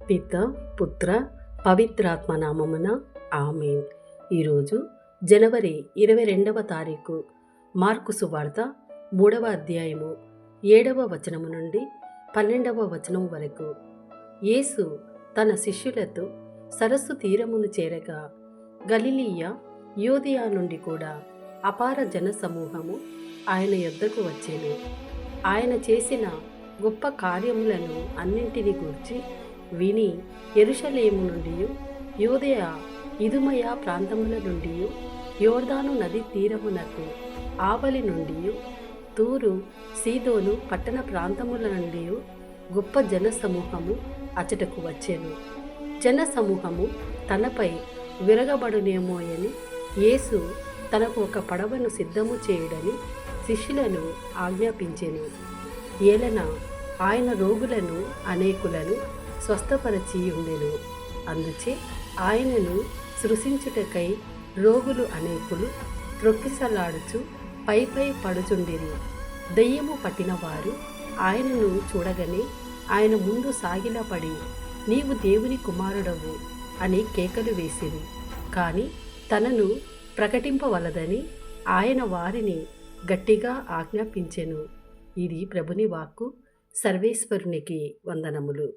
పిత పుత్ర పవిత్రాత్మ నామమున ఆమేన్. ఈరోజు జనవరి 22వ తారీఖు. మార్కు సువార్త 3వ అధ్యాయము 7వ వచనము నుండి 12వ వచనం వరకు. యేసు తన శిష్యులతో సరస్సు తీరమును చేరగా గలిలయ యూదయ నుండి కూడా అపార జన సమూహము ఆయన యొద్దకు వచ్చెను. ఆయన చేసిన గొప్ప కార్యములను అన్నింటినీ గూర్చి విని యెరూషలేము నుండి, యూదయ ఇదుమయ ప్రాంతముల నుండి, యోర్దాను నది తీరమునకు ఆవలి నుండి, తూరు సీదోను పట్టణ ప్రాంతముల నుండి గొప్ప జన సమూహము అచటకు వచ్చెను. జన సమూహము తనపై విరగబడునేమోయని యేసు తనకు ఒక పడవను సిద్ధము చేయుడని శిష్యులను ఆజ్ఞాపించెను. ఏలన ఆయన రోగులను అనేకులను స్వస్థపరచి ఉండెను. అందుచే ఆయనను సృశించుటకై రోగులు అనేకులు త్రొక్కిసలాడుచు పై పడుచుండిరి. దెయ్యము పట్టిన వారు ఆయనను చూడగానే ఆయన ముందు సాగిలపడి, నీవు దేవుని కుమారుడవు అని కేకలు వేసిరి. కానీ తనను ప్రకటింపవలదని ఆయన వారిని గట్టిగా ఆజ్ఞాపించెను. ఇది ప్రభుని వాక్కు. సర్వేశ్వరునికి వందనములు.